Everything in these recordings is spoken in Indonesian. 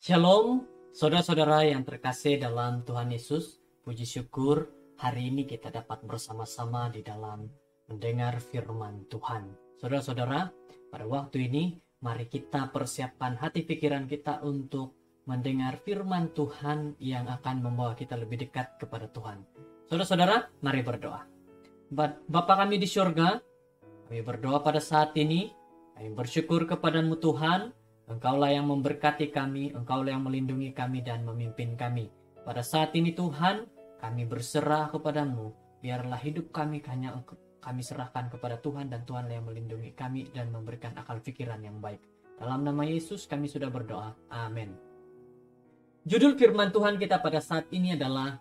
Shalom, saudara-saudara yang terkasih dalam Tuhan Yesus. Puji syukur hari ini kita dapat bersama-sama di dalam mendengar firman Tuhan. Saudara-saudara, pada waktu ini mari kita persiapkan hati pikiran kita untuk mendengar firman Tuhan yang akan membawa kita lebih dekat kepada Tuhan. Saudara-saudara, mari berdoa. Bapa kami di surga, kami berdoa pada saat ini, kami bersyukur kepadamu Tuhan. Engkaulah yang memberkati kami, Engkaulah yang melindungi kami dan memimpin kami. Pada saat ini Tuhan, kami berserah kepadamu. Biarlah hidup kami hanya kami serahkan kepada Tuhan, dan Tuhan yang melindungi kami dan memberikan akal pikiran yang baik. Dalam nama Yesus kami sudah berdoa. Amin. Judul firman Tuhan kita pada saat ini adalah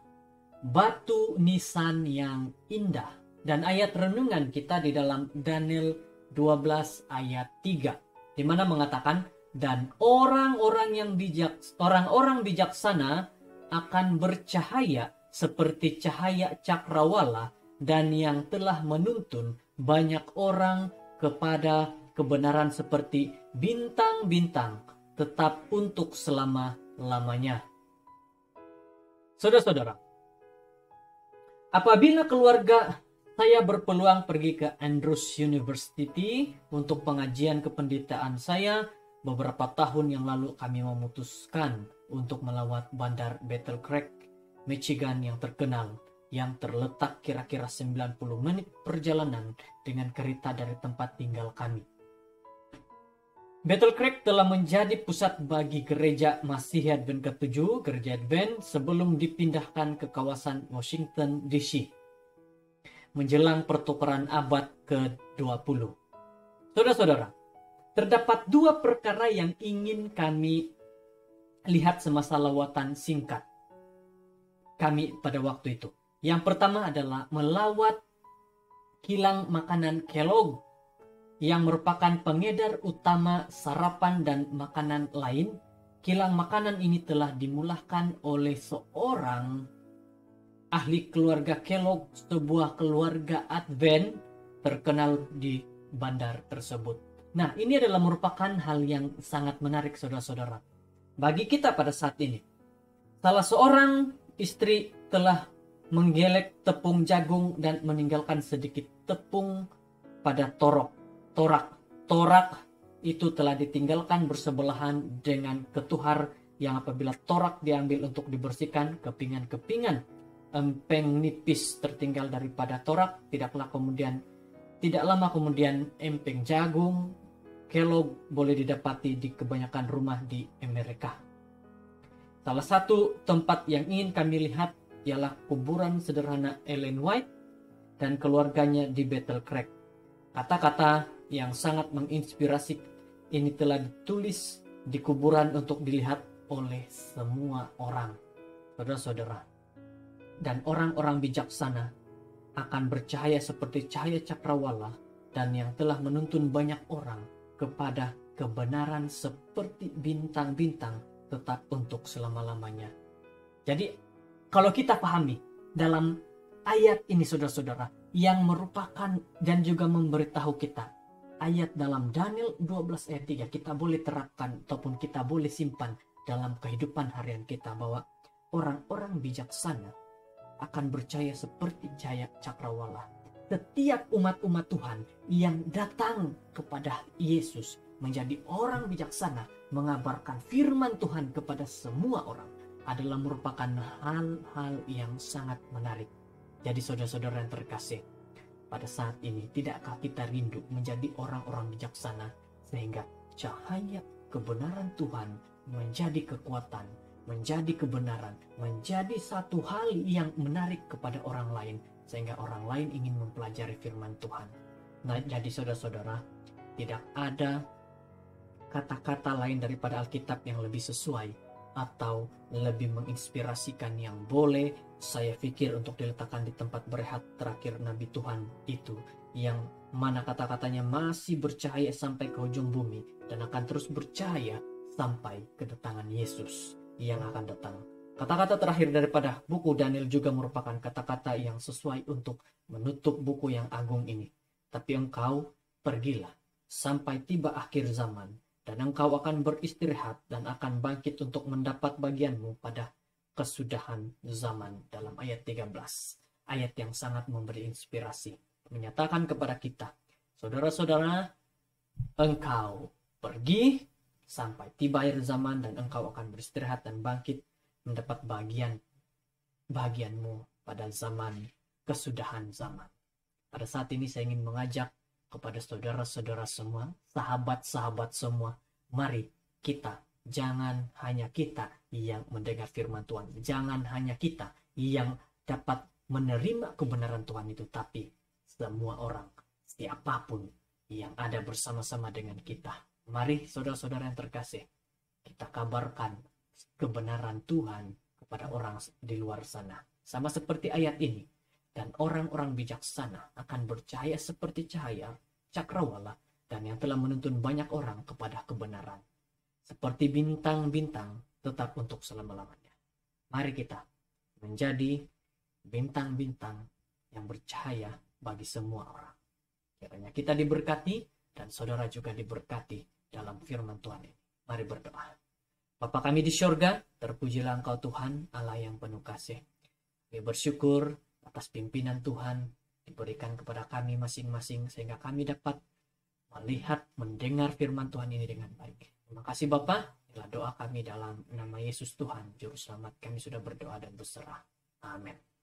Batu Nisan yang Indah. Dan ayat renungan kita di dalam Daniel 12 ayat 3. Di mana mengatakan, dan orang-orang bijaksana akan bercahaya seperti cahaya cakrawala, dan yang telah menuntun banyak orang kepada kebenaran seperti bintang-bintang, tetap untuk selama-lamanya. Saudara-saudara, apabila keluarga saya berpeluang pergi ke Andrews University untuk pengajian kependetaan saya, beberapa tahun yang lalu kami memutuskan untuk melawat bandar Battle Creek, Michigan yang terkenal, yang terletak kira-kira 90 menit perjalanan dengan kereta dari tempat tinggal kami. Battle Creek telah menjadi pusat bagi gereja Masihi Advent ke-7, gereja Advent, sebelum dipindahkan ke kawasan Washington DC menjelang pertukaran abad ke-20. Saudara-saudara, terdapat dua perkara yang ingin kami lihat semasa lawatan singkat kami pada waktu itu. Yang pertama adalah melawat kilang makanan Kellogg yang merupakan pengedar utama sarapan dan makanan lain. Kilang makanan ini telah dimulahkan oleh seorang ahli keluarga Kellogg, sebuah keluarga Advent terkenal di bandar tersebut. Nah, ini adalah merupakan hal yang sangat menarik, saudara-saudara. Bagi kita pada saat ini, salah seorang istri telah menggelek tepung jagung dan meninggalkan sedikit tepung pada torak itu telah ditinggalkan bersebelahan dengan ketuhar, yang apabila torak diambil untuk dibersihkan, kepingan-kepingan empeng nipis tertinggal daripada torak. Tidak lama kemudian empeng jagung Kellogg boleh didapati di kebanyakan rumah di Amerika. Salah satu tempat yang ingin kami lihat ialah kuburan sederhana Ellen White dan keluarganya di Battle Creek. Kata-kata yang sangat menginspirasi ini telah ditulis di kuburan untuk dilihat oleh semua orang, saudara-saudara. Dan orang-orang bijaksana akan bercahaya seperti cahaya cakrawala, dan yang telah menuntun banyak orang kepada kebenaran seperti bintang-bintang, tetap untuk selama-lamanya. Jadi kalau kita pahami dalam ayat ini, saudara-saudara, yang merupakan dan juga memberitahu kita, ayat dalam Daniel 12 ayat 3 kita boleh terapkan ataupun kita boleh simpan dalam kehidupan harian kita, bahwa orang-orang bijaksana akan bercahaya seperti cahaya cakrawala. Setiap umat-umat Tuhan yang datang kepada Yesus menjadi orang bijaksana, mengabarkan firman Tuhan kepada semua orang, adalah merupakan hal-hal yang sangat menarik. Jadi saudara-saudara yang terkasih, pada saat ini tidakkah kita rindu menjadi orang-orang bijaksana, sehingga cahaya kebenaran Tuhan menjadi kekuatan, menjadi kebenaran, menjadi satu hal yang menarik kepada orang lain, sehingga orang lain ingin mempelajari firman Tuhan. Nah, jadi saudara-saudara, tidak ada kata-kata lain daripada Alkitab yang lebih sesuai atau lebih menginspirasikan yang boleh saya pikir untuk diletakkan di tempat berehat terakhir Nabi Tuhan itu, yang mana kata-katanya masih bercahaya sampai ke ujung bumi dan akan terus bercahaya sampai kedatangan Yesus yang akan datang. Kata-kata terakhir daripada buku Daniel juga merupakan kata-kata yang sesuai untuk menutup buku yang agung ini. Tapi engkau pergilah sampai tiba akhir zaman, dan engkau akan beristirahat dan akan bangkit untuk mendapat bagianmu pada kesudahan zaman. Dalam ayat 13, ayat yang sangat memberi inspirasi, menyatakan kepada kita, saudara-saudara, engkau pergi sampai tiba akhir zaman dan engkau akan beristirahat dan bangkit mendapat bagianmu pada zaman kesudahan zaman. Pada saat ini saya ingin mengajak kepada saudara-saudara semua, sahabat-sahabat semua, mari kita, jangan hanya kita yang mendengar firman Tuhan, jangan hanya kita yang dapat menerima kebenaran Tuhan itu, tapi semua orang, siapapun yang ada bersama-sama dengan kita. Mari saudara-saudara yang terkasih, kita kabarkan kebenaran Tuhan kepada orang di luar sana. Sama seperti ayat ini. Dan orang-orang bijaksana akan bercahaya seperti cahaya cakrawala, dan yang telah menuntun banyak orang kepada kebenaran. Seperti bintang-bintang tetap untuk selama-lamanya. Mari kita menjadi bintang-bintang yang bercahaya bagi semua orang. Kiranya kita diberkati dan saudara juga diberkati dalam firman Tuhan ini. Mari berdoa. Bapa kami di syurga, terpujilah Engkau Tuhan, Allah yang penuh kasih. Kami bersyukur atas pimpinan Tuhan diberikan kepada kami masing-masing, sehingga kami dapat melihat, mendengar firman Tuhan ini dengan baik. Terima kasih Bapa. Inilah doa kami dalam nama Yesus Tuhan, Juru Selamat. Kami sudah berdoa dan berserah. Amin.